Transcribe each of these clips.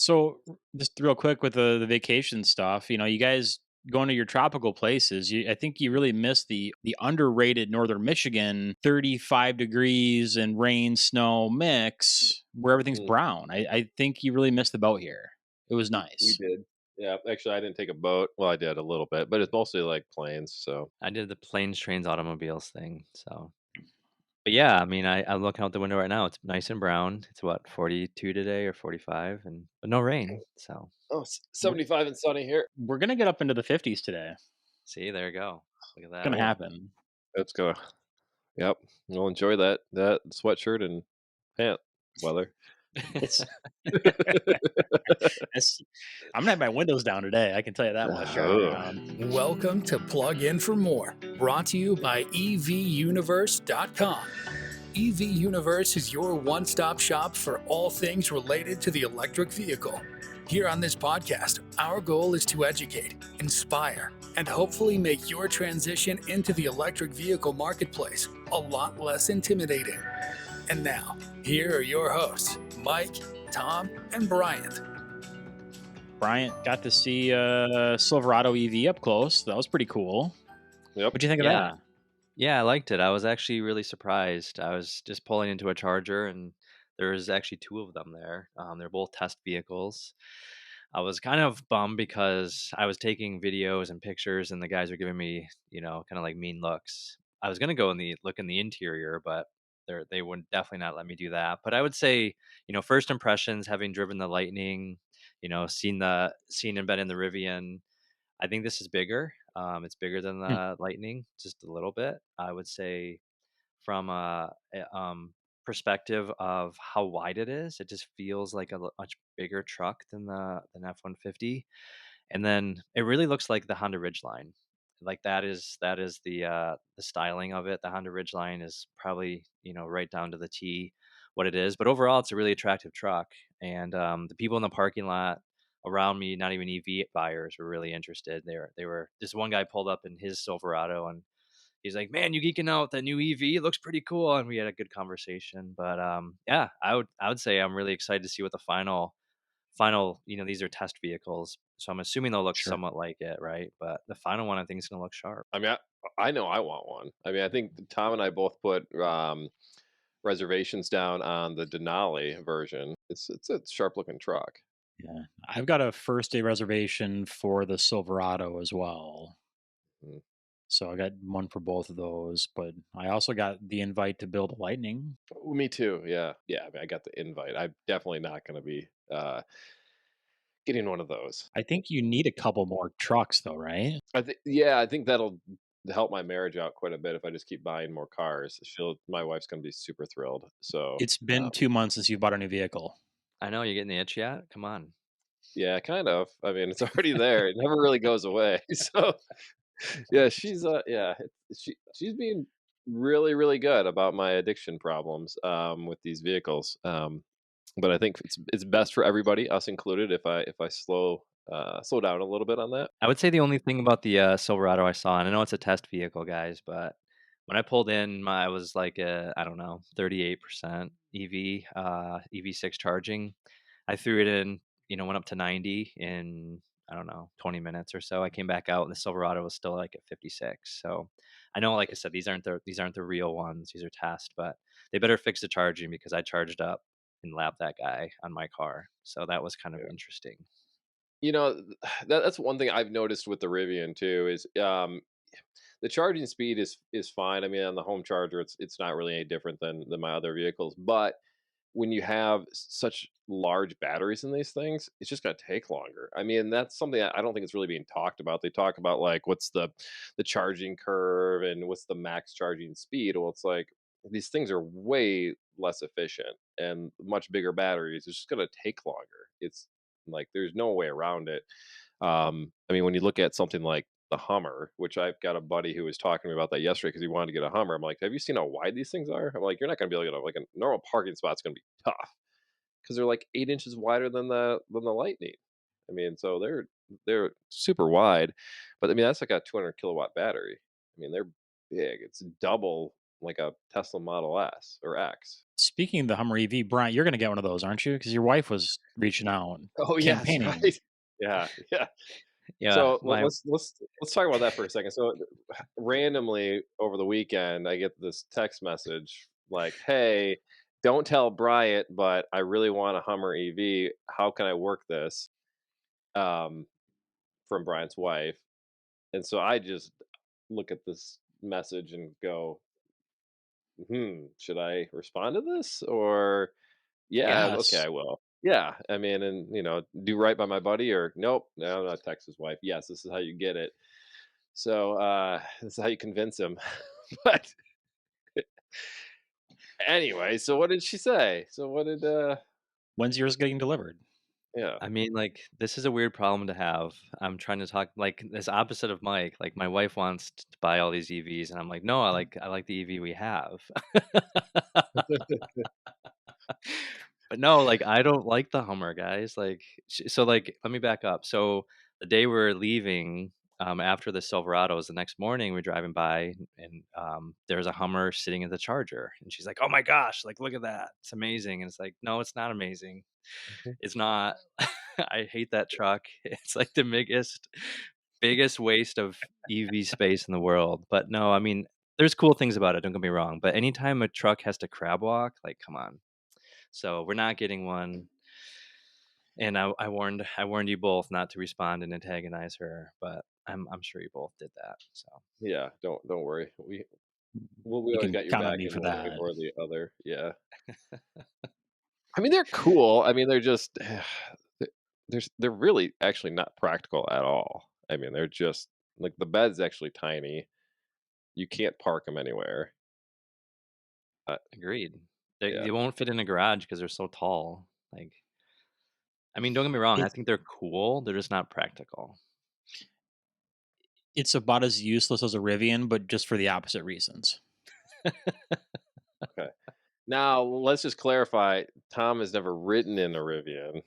So, just real quick with the vacation stuff, you guys going to your tropical places, I think you really missed the underrated northern Michigan 35 degrees and rain snow mix where everything's Mm, brown. I think you really missed the boat here. It was we nice. did. Yeah, actually, I didn't take a boat. Well, I did a little bit, but it's mostly like planes. So I did the planes, trains, automobiles thing, so but yeah, I mean, I'm looking out the window right now, it's nice and brown. It's what, 42 today or 45 and but no rain, so oh, We're 75 and sunny here. we're gonna get up into the 50s today. see, there you go. Look at Gonna that. Oh, happen. that's gonna. Yep, we'll enjoy that sweatshirt and pant weather. It's, it's I'm gonna have my windows down today. I can tell you that much driving Oh, around. Welcome to Plug In for More, brought to you by EVUniverse.com. EV Universe is your one stop shop for all things related to the electric vehicle. Here on this podcast, our goal is to educate, inspire, and hopefully make your transition into the electric vehicle marketplace a lot less intimidating. And now, here are your hosts, Mike, Tom, and Bryant. Bryant got to see Silverado EV up close. That was pretty cool. yep. What'd you think of Yeah. that? Yeah, I liked it. I was actually really surprised. I was just pulling into a charger, and there was actually 2 of them there. They're both test vehicles. I was kind of bummed because I was taking videos and pictures, and the guys were giving me, kinda like mean looks. I was gonna go in the look in the interior, but they would definitely not let me do that. But I would say, first impressions, having driven the Lightning, seen and been in the Rivian, I think this is bigger. It's bigger than Hmm. the Lightning, just a little bit. I would say from a perspective of how wide it is, it just feels like a much bigger truck than the F-150. And then it really looks like the Honda Ridgeline. Like that is the styling of it. The Honda Ridgeline is probably right down to the T what it is. But overall, it's a really attractive truck. And the people in the parking lot around me, not even EV buyers, were really interested. They were. This one guy pulled up in his Silverado, and he's like, "Man, you geeking out with that new EV? It looks pretty cool." And we had a good conversation. But yeah, I would say I'm really excited to see what the final, these are test vehicles, so I'm assuming they'll look Sure. somewhat like it, right? But the final one, I think, is gonna look sharp. I mean, I know I want one. I mean, I think Tom and I both put reservations down on the Denali version. It's a sharp looking truck. Yeah. I've got a first day reservation for the Silverado as well. Mm. So I got one for both of those, but I also got the invite to build a Lightning. Me too. Yeah, yeah. I mean, I got the invite. I'm definitely not going to be getting one of those. I think you need a couple more trucks though, right? I think, yeah, I think that'll help my marriage out quite a bit if I just keep buying more cars. My wife's going to be super thrilled. So, It's been 2 months since you bought a new vehicle. I know, you're getting the itch yet? Come on. yeah, kind of. I mean, it's already there. It never really goes away. So, yeah, yeah, she's being really really good about my addiction problems with these vehicles. But I think it's best for everybody, us included, if I slow down a little bit on that. I would say the only thing about the, Silverado I saw, and I know it's a test vehicle, guys, but when I pulled in, I was like, I don't know, 38% EV, EV6 charging. I threw it in, went up to 90 in, I don't know, 20 minutes or so. I came back out and the Silverado was still like at 56. So I know, like I said, these aren't the real ones. These are test, but they better fix the charging because I charged up and lapped that guy on my car. So that was kind of Yeah. interesting. You know, that's one thing I've noticed with the Rivian too is the charging speed is fine. I mean, on the home charger, it's not really any different than my other vehicles, but when you have such large batteries in these things, it's just going to take longer. I mean, that's something I don't think it's really being talked about. They talk about like what's the charging curve and what's the max charging speed. Well, it's like these things are way less efficient and much bigger batteries. It's just going to take longer. It's like there's no way around it. I mean, when you look at something like the Hummer, which I've got a buddy who was talking to me about that yesterday because he wanted to get a Hummer. I'm like, have you seen how wide these things are? I'm like, you're not going to be able to get like a normal parking spot's going to be tough because they're like 8 inches wider than the Lightning. I mean, so they're super wide, but I mean that's like a 200 kilowatt battery. I mean, they're big. It's double. like a Tesla Model S or X. Speaking of the Hummer EV, Brian, you're going to get one of those, aren't you? Because your wife was reaching out, Oh yes, campaigning. right. Yeah, yeah. Yeah, So my let's talk about that for a second. So randomly over the weekend, I get this text message like, "Hey, don't tell Bryant, but I really want a Hummer EV. How can I work this?" Um, from Bryant's wife, and so I just look at this message and go, should I respond to this or yeah, okay, Yes. I will. Yeah, I mean, and do right by my buddy or nope, no, not text his wife. Yes, this is how you get it. So this is how you convince him. But anyway, so what did she say? So what did When's yours getting delivered? yeah. I mean, like, this is a weird problem to have. I'm trying to talk like this opposite of Mike. Like, my wife wants to buy all these EVs, and I'm like, no, I like the EV we have. But no, like, I don't like the Hummer, guys. Like, so like, let me back up. So the day we're leaving, after the Silverados, the next morning we're driving by, and there's a Hummer sitting at the charger, and she's like, "Oh my gosh, like, look at that, it's amazing." And it's like, no, it's not amazing. Mhm. It's not. I hate that truck. It's like the biggest waste of EV space in the world. But no, I mean, there's cool things about it, don't get me wrong. But anytime a truck has to crab walk, like, come on. So we're not getting one. And I warned you both not to respond and antagonize her, but I'm sure you both did that. So Yeah, don't worry. We You always can got your count on back me in for one way that. or the other. Yeah. I mean, they're cool. I mean, they're just they're really actually not practical at all. I mean, they're just like the bed's actually tiny. You can't park them anywhere. agreed. They Yeah. they won't fit in a garage because they're so tall. Like, I mean, don't get me wrong. I It's think they're cool. They're just not practical. it's about as useless as a Rivian, but just for the opposite reasons. Okay. Now let's just clarify. Tom has never ridden in a Rivian.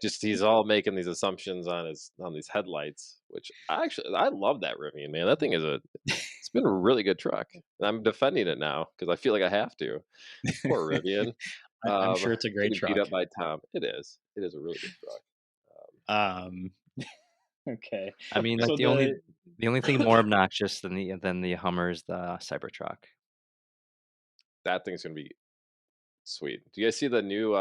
Just he's all making these assumptions on these headlights, which I love that Rivian, man. That thing is it's been a really good truck. And I'm defending it now because I feel like I have to. Poor Rivian. I'm sure it's a great Getting beat truck. up by Tom. It is. It is a really good truck. Um, okay. I mean, like, So the only thing more obnoxious than the Hummer is the Cybertruck. That thing's gonna be sweet. Do you guys see the new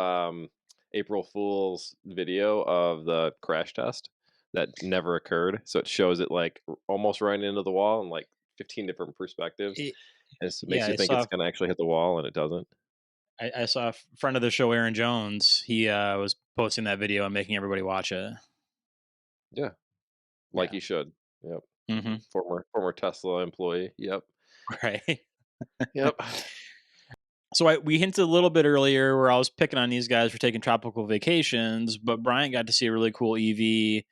April Fool's video of the crash test that never occurred? So it shows it like almost running into the wall in like 15 different perspectives. it, And it yeah, makes you think it's gonna actually hit the wall and it doesn't. I saw a friend of the show, Aaron Jones. He was posting that video and making everybody watch it. Yeah, like Yeah. you should. Yep. Hmm. Former Tesla employee. Yep. Right. Yep. So we hinted a little bit earlier where I was picking on these guys for taking tropical vacations, but Bryant got to see a really cool EV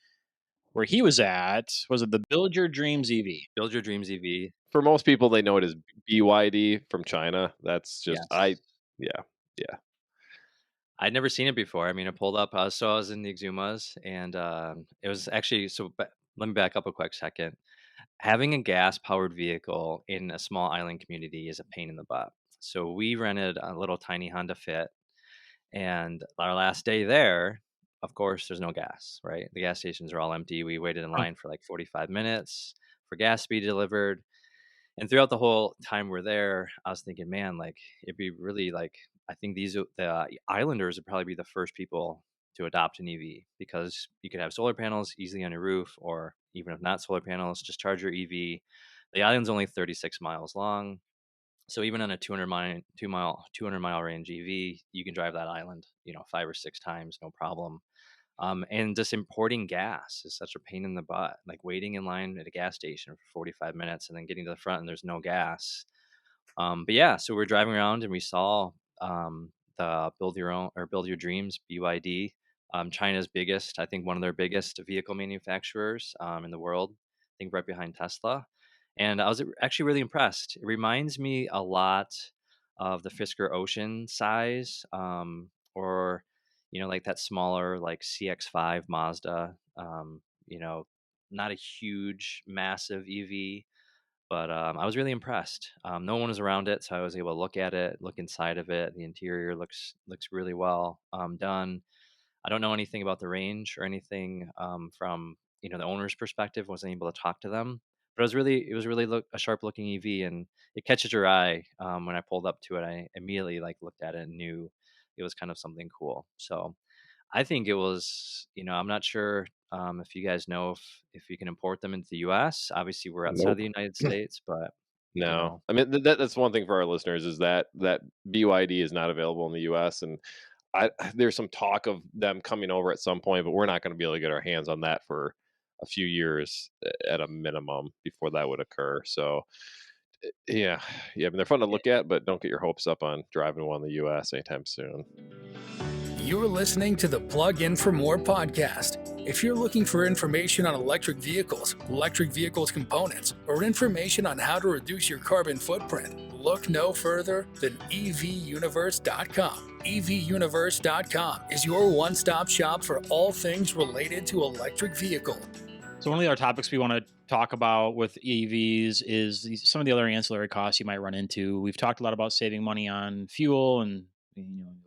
where he was at. Was it the Build Your Dreams EV? Build Your Dreams EV. For most people, they know it as BYD from China. That's just Yes. yeah, yeah. I'd never seen it before. I mean, I pulled up, so I was in the Exumas, and it was actually let me back up a quick second. Having a gas powered vehicle in a small island community is a pain in the butt. So we rented a little tiny Honda Fit, and our last day there, of course, there's no gas, right? The gas stations are all empty. We waited in line for like 45 minutes for gas to be delivered. And throughout the whole time we're there, I was thinking, man, like, it'd be really like, I think the islanders would probably be the first people to adopt an EV because you could have solar panels easily on your roof, or even if not solar panels, just charge your EV. The island's only 36 miles long. So even on a 200 mile range EV, you can drive that island, 5 or 6 times, no problem. And just importing gas is such a pain in the butt. Like, waiting in line at a gas station for 45 minutes and then getting to the front and there's no gas. But yeah, so we're driving around and we saw the Build Your Own or Build Your Dreams BYD, China's biggest, I think one of their biggest vehicle manufacturers in the world. I think right behind Tesla. And I was actually really impressed. It reminds me a lot of the Fisker Ocean size, or like that smaller like CX-5 Mazda. Not a huge, massive EV, but I was really impressed. No one was around it, so I was able to look at it, look inside of it. The interior looks really well done. I don't know anything about the range or anything from the owner's perspective. Wasn't able to talk to them, but it was really a sharp looking EV, and it catches your eye. When I pulled up to it, I immediately like looked at it and knew it was kind of something cool. So I think it was. I'm not sure if you guys know if you can import them into the U.S. Obviously, we're outside of Nope. the United States, but you No. know, I mean, that's one thing for our listeners is that BYD is not available in the US, and there's some talk of them coming over at some point, but we're not gonna be able to get our hands on that for a few years at a minimum before that would occur, so, yeah. Yeah, I mean, they're fun to look at, but don't get your hopes up on driving one in the US anytime soon. You're listening to the Plug In for More podcast. If you're looking for information on electric vehicles components, or information on how to reduce your carbon footprint, look no further than evuniverse.com. evuniverse.com is your one-stop shop for all things related to electric vehicle. So one of the other topics we want to talk about with EVs is some of the other ancillary costs you might run into. We've talked a lot about saving money on fuel and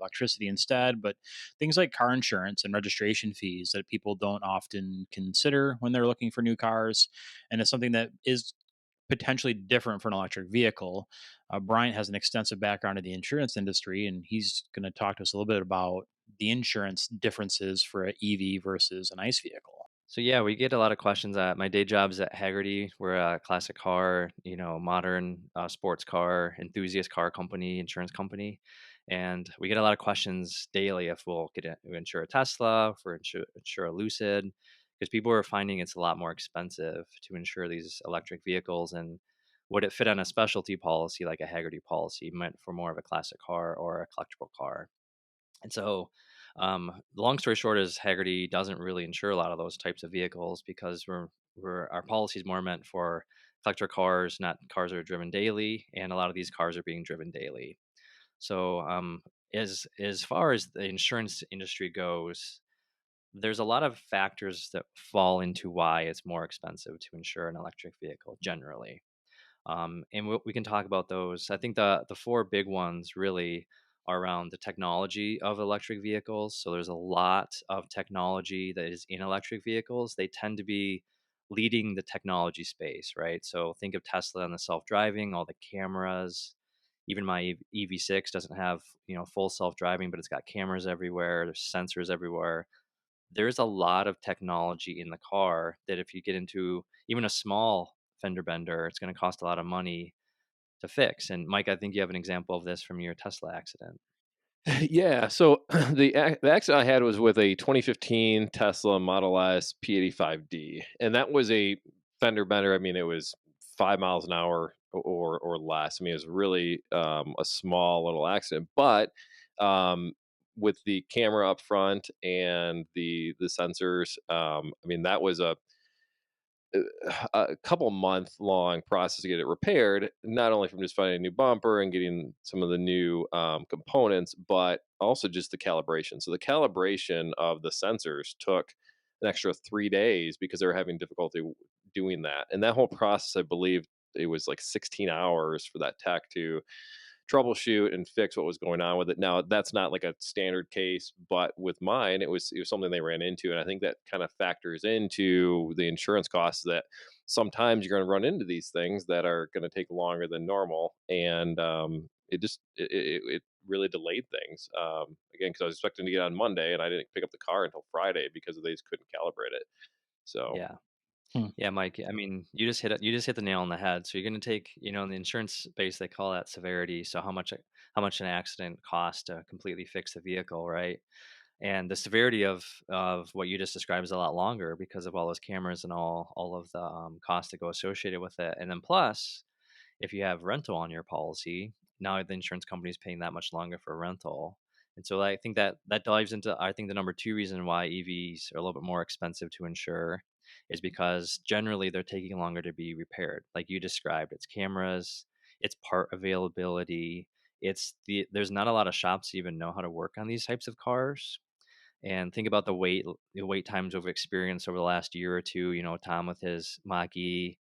electricity instead, but things like car insurance and registration fees that people don't often consider when they're looking for new cars, and it's something that is potentially different for an electric vehicle. Bryant has an extensive background in the insurance industry, and he's going to talk to us a little bit about the insurance differences for an EV versus an ICE vehicle. so yeah, we get a lot of questions. My day job's at Haggerty. We're a classic car, modern sports car enthusiast car company, insurance company, and we get a lot of questions daily if we'll insure a Tesla, if we're insure a Lucid, because people are finding it's a lot more expensive to insure these electric vehicles, and would it fit on a specialty policy like a Haggerty policy meant for more of a classic car or a collectible car? And so, the long story short is Haggerty doesn't really insure a lot of those types of vehicles because our policy is more meant for collector cars, not cars that are driven daily, and a lot of these cars are being driven daily. So, as far as the insurance industry goes, there's a lot of factors that fall into why it's more expensive to insure an electric vehicle generally. And we can talk about those. I think the four big ones really are around the technology of electric vehicles. So there's a lot of technology that is in electric vehicles. They tend to be leading the technology space, right? So think of Tesla and the self-driving, all the cameras. Even my EV6 doesn't have full self-driving, but it's got cameras everywhere. There's sensors everywhere. There's a lot of technology in the car that if you get into even a small fender bender, it's going to cost a lot of money to fix. And Mike, I think you have an example of this from your Tesla accident. Yeah, so the accident I had was with a 2015 Tesla Model S P85D, and that was a fender bender. I mean, it was 5 miles an hour or less. I mean, it was really a small little accident, but um, with the camera up front and the sensors, I mean, that was a couple month long process to get it repaired, not only from just finding a new bumper and getting some of the new components, but also just the calibration. So the calibration of the sensors took an extra 3 days because they were having difficulty doing that. And that whole process, I believe, it was like 16 hours for that tech to troubleshoot and fix what was going on with it. Now, that's not like a standard case, but with mine, it was something they ran into, and I think that kind of factors into the insurance costs that sometimes you're going to run into these things that are going to take longer than normal, and it really delayed things. Again, because I was expecting to get on Monday, and I didn't pick up the car until Friday because they just couldn't calibrate it. So Yeah. Hmm. Yeah, Mike. I mean, you just hit the nail on the head. So you're going to take, in the insurance space, they call that severity. So how much an accident costs to completely fix the vehicle, right? And the severity of what you just described is a lot longer because of all those cameras and all of the costs that go associated with it. And then plus, if you have rental on your policy, now the insurance company is paying that much longer for rental. And so I think that dives into, I think, the number two reason why EVs are a little bit more expensive to insure is because generally they're taking longer to be repaired. Like you described, it's cameras, it's part availability, there's not a lot of shops that even know how to work on these types of cars. And think about the wait times we've experienced over the last year or two. Tom with his Mach-E,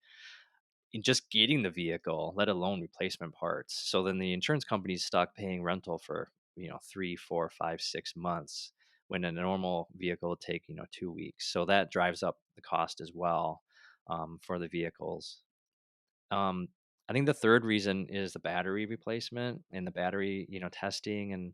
just getting the vehicle, let alone replacement parts. So then the insurance company's stuck paying rental for 3, 4, 5, 6 months when a normal vehicle would take 2 weeks. So that drives up the cost as well, for the vehicles. Um, I think the third reason is the battery replacement and the battery testing, and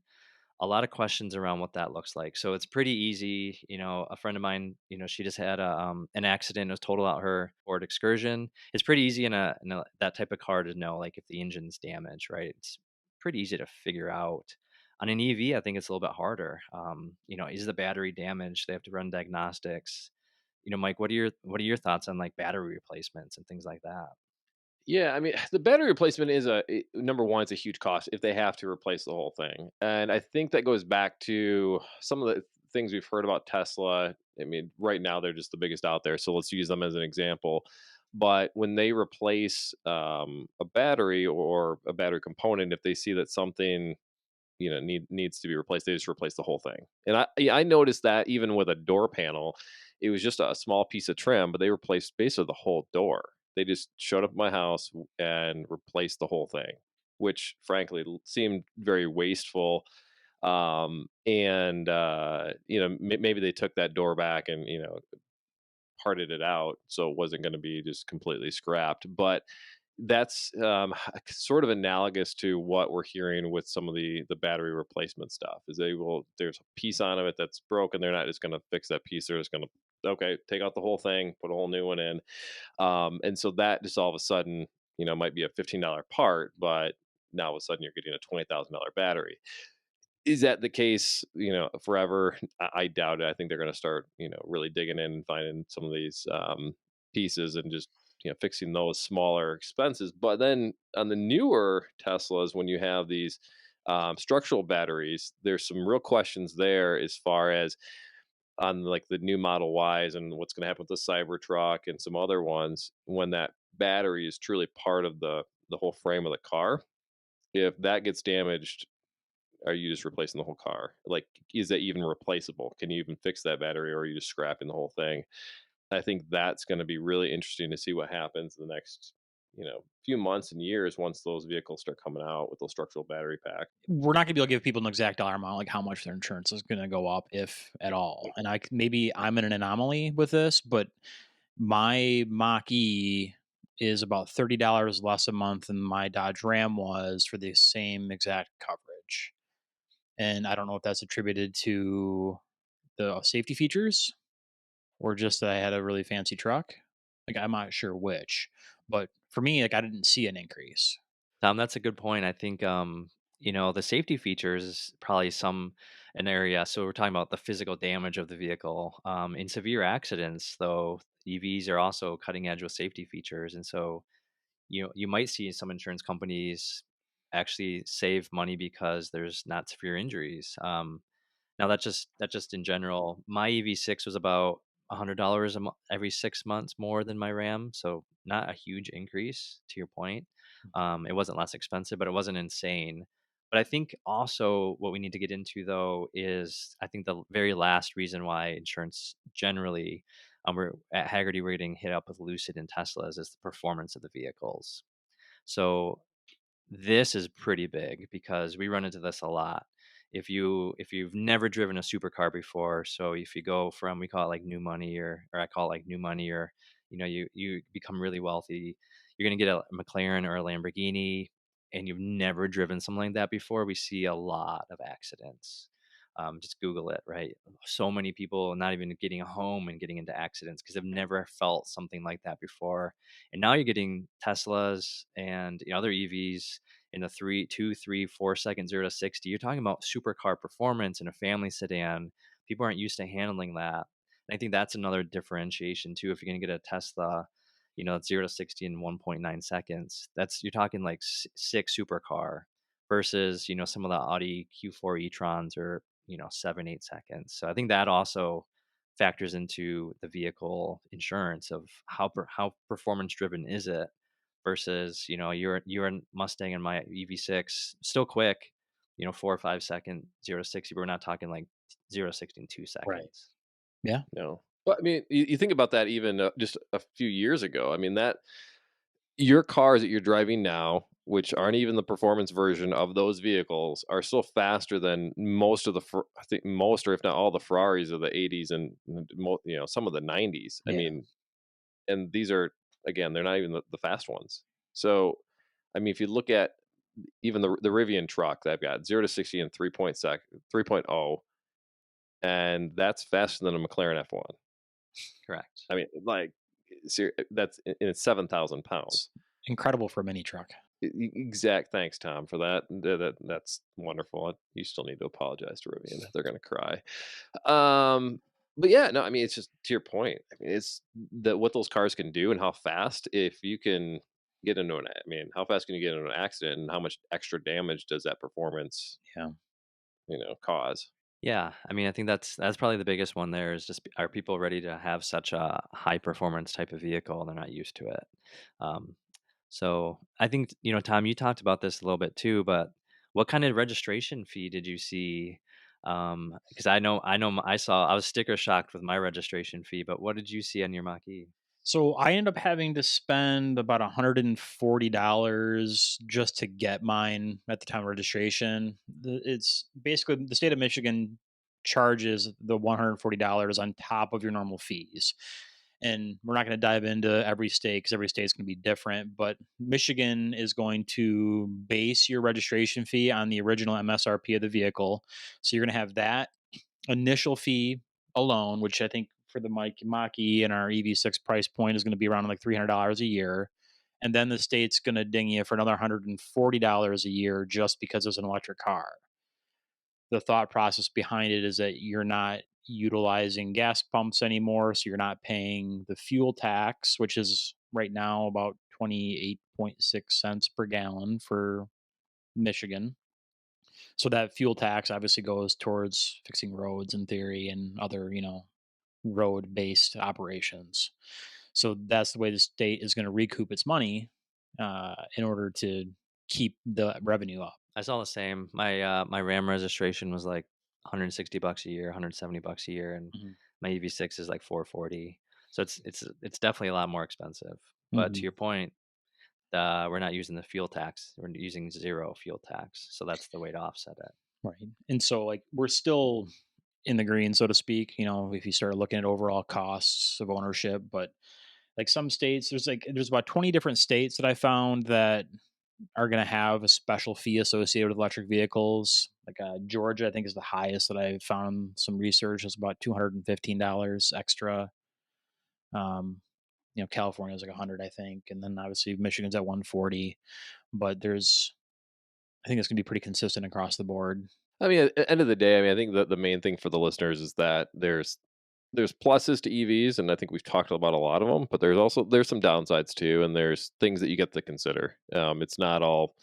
a lot of questions around what that looks like. So it's pretty easy. A friend of mine, she just had an accident. It was total out her Ford Excursion. It's pretty easy in that type of car to know, like, if the engine's damaged, right? It's pretty easy to figure out. On an EV, I think it's a little bit harder. Is the battery damaged? They have to run diagnostics. Mike, what are your thoughts on, like, battery replacements and things like that? Yeah, I mean, the battery replacement is number one. It's a huge cost if they have to replace the whole thing, and I think that goes back to some of the things we've heard about Tesla. I mean, right now they're just the biggest out there, so let's use them as an example. But when they replace a battery or a battery component, if they see that something needs to be replaced, they just replace the whole thing. And I noticed that even with a door panel, it was just a small piece of trim, but they replaced basically the whole door. They just showed up at my house and replaced the whole thing, which frankly seemed very wasteful. And maybe they took that door back and parted it out so it wasn't going to be just completely scrapped. But that's sort of analogous to what we're hearing with some of the battery replacement stuff. Is there's a piece on of it that's broken. They're not just going to fix that piece. They're just going to take out the whole thing, put a whole new one in, and so that just all of a sudden might be a $15 part, but now all of a sudden you're getting a $20,000 battery. Is that the case, forever? I doubt it. I think they're going to start, really digging in and finding some of these pieces and just, fixing those smaller expenses. But then on the newer Teslas, when you have these structural batteries, there's some real questions there as far as on like the new Model Ys and what's going to happen with the Cybertruck and some other ones when that battery is truly part of the whole frame of the car. If that gets damaged, are you just replacing the whole car? Like, is that even replaceable? Can you even fix that battery, or are you just scrapping the whole thing? I think that's going to be really interesting to see what happens in the next, few months and years once those vehicles start coming out with those structural battery packs. We're not gonna be able to give people an exact dollar amount, like how much their insurance is gonna go up, if at all. And maybe I'm in an anomaly with this, but my Mach-E is about $30 less a month than my Dodge Ram was for the same exact coverage. And I don't know if that's attributed to the safety features or just that I had a really fancy truck. Like, I'm not sure which, but for me, like, I didn't see an increase. Tom, that's a good point. I think the safety features is probably an area. So we're talking about the physical damage of the vehicle. In severe accidents, though, EVs are also cutting edge with safety features, and so you might see some insurance companies actually save money because there's not severe injuries. Now that's just in general. My EV6 was about $100 every 6 months more than my Ram, so not a huge increase. To your point, it wasn't less expensive, but it wasn't insane. But I think also what we need to get into, though, is I think the very last reason why insurance generally, we're at Haggerty, we're getting hit up with Lucid and Teslas, is the performance of the vehicles. So this is pretty big because we run into this a lot. If you've never driven a supercar before, so if you go from, we call it like new money, or I call it like new money, or you become really wealthy, you're gonna get a McLaren or a Lamborghini, and you've never driven something like that before. We see a lot of accidents. Just Google it, right? So many people not even getting home and getting into accidents because they've never felt something like that before. And now you're getting Teslas and other EVs in the 3, 2, 3, 4 second 0 to 60. You're talking about supercar performance in a family sedan. People aren't used to handling that. And I think that's another differentiation too. If you're going to get a Tesla, it's 0 to 60 in 1.9 seconds. You're talking like six supercar versus, some of the Audi Q4 e-trons are, 7, 8 seconds. So I think that also factors into the vehicle insurance of how performance driven is it versus, you're a Mustang and my EV6 still quick, 4 or 5 second 0 to 60, but we're not talking like 0 to 60 in two Right. seconds. Yeah. No, but I mean, you think about that even just a few years ago. I mean, that your cars that you're driving now, which aren't even the performance version of those vehicles, are still faster than most of the I think most or if not all the Ferraris of the 80s and some of the 90s. I Yeah. mean, and these are, again, they're not even the fast ones. So, I mean, if you look at even the Rivian truck that I've got 0 to 60 in 3.0, and that's faster than a McLaren F1. Correct. I mean, like, that's and it's 7,000 pounds. Incredible for a mini truck. Exact. Thanks, Tom, for that. That's wonderful. You still need to apologize to Rivian. They're gonna cry. But yeah, no, I mean, it's just to your point. I mean, it's that what those cars can do and how fast. If you can get into an, I mean, how fast can you get into an accident, and how much extra damage does that performance, Yeah. cause? Yeah, I mean, I think that's probably the biggest one there is just are people ready to have such a high performance type of vehicle? They're not used to it. Um, so I think, Tom, you talked about this a little bit too, but what kind of registration fee did you see? Because I was sticker shocked with my registration fee, but what did you see on your Mach-E? So I ended up having to spend about $140 just to get mine at the time of registration. It's basically the state of Michigan charges the $140 on top of your normal fees. And we're not going to dive into every state because every state is going to be different. But Michigan is going to base your registration fee on the original MSRP of the vehicle. So you're going to have that initial fee alone, which I think for the Mach-E and our EV6 price point is going to be around like $300 a year. And then the state's going to ding you for another $140 a year just because it's an electric car. The thought process behind it is that you're not utilizing gas pumps anymore. So you're not paying the fuel tax, which is right now about 28.6 cents per gallon for Michigan. So that fuel tax obviously goes towards fixing roads in theory and other, road based operations. So that's the way the state is going to recoup its money in order to keep the revenue up. I saw the same. My RAM registration was like $160 a year, $170 a year, and Mhm. my EV6 is like 440. So it's definitely a lot more expensive. But to Mhm. your point, we're not using the fuel tax. We're using zero fuel tax. So that's the way to offset it. Right. And so, like, we're still in the green, so to speak, if you start looking at overall costs of ownership. But like some states, there's about 20 different states that I found that are going to have a special fee associated with electric vehicles. Like Georgia, I think is the highest that I found some research. It's about $215 extra. Um, California is like 100, I think, and then obviously Michigan's at 140. But I think it's going to be pretty consistent across the board. I mean, at the end of the day, I mean, I think that the main thing for the listeners is that there's pluses to EVs, and I think we've talked about a lot of them, but there's some downsides too, and there's things that you get to consider. It's not all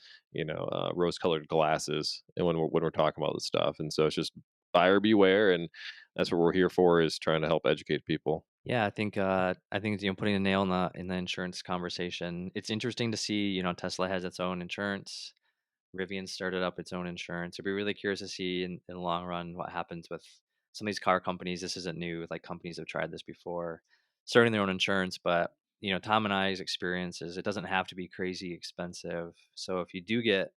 rose-colored glasses, and when we're talking about this stuff, and so it's just buyer beware, and that's what we're here for, is trying to help educate people. Yeah, I think putting a nail in the insurance conversation. It's interesting to see, Tesla has its own insurance. Rivian started up its own insurance. I'd be really curious to see in the long run what happens with some of these car companies. This isn't new. Like companies have tried this before, starting their own insurance. But Tom and I's experience is it doesn't have to be crazy expensive. So if you do get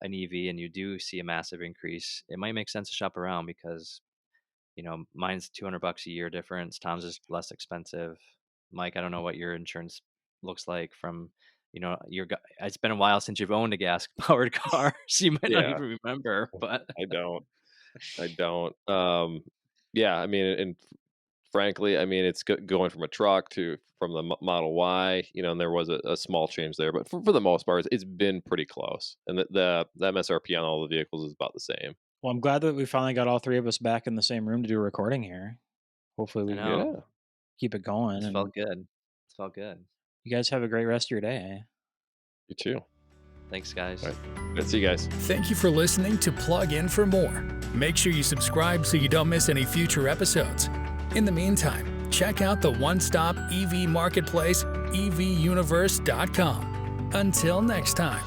an EV and you do see a massive increase, it might make sense to shop around because mine's $200 a year difference. Tom's is less expensive. Mike, I don't know what your insurance looks like from, it's been a while since you've owned a gas powered car, so you might not Yeah, even remember, but I don't. Yeah, I mean, and frankly, I mean, it's going from a truck from the Model Y, and there was a small change there, but for the most part, it's been pretty close, and the MSRP on all the vehicles is about the same. Well, I'm glad that we finally got all three of us back in the same room to do a recording here. Hopefully, I we can know Yeah, keep it going. it's And felt good. It's felt good. you guys have a great rest of your day. Eh? you too. Thanks, guys. All right, let's see you guys. Thank you for listening to Plug In for More. Make sure you subscribe so you don't miss any future episodes. In the meantime, check out the one-stop EV marketplace, evuniverse.com. Until next time.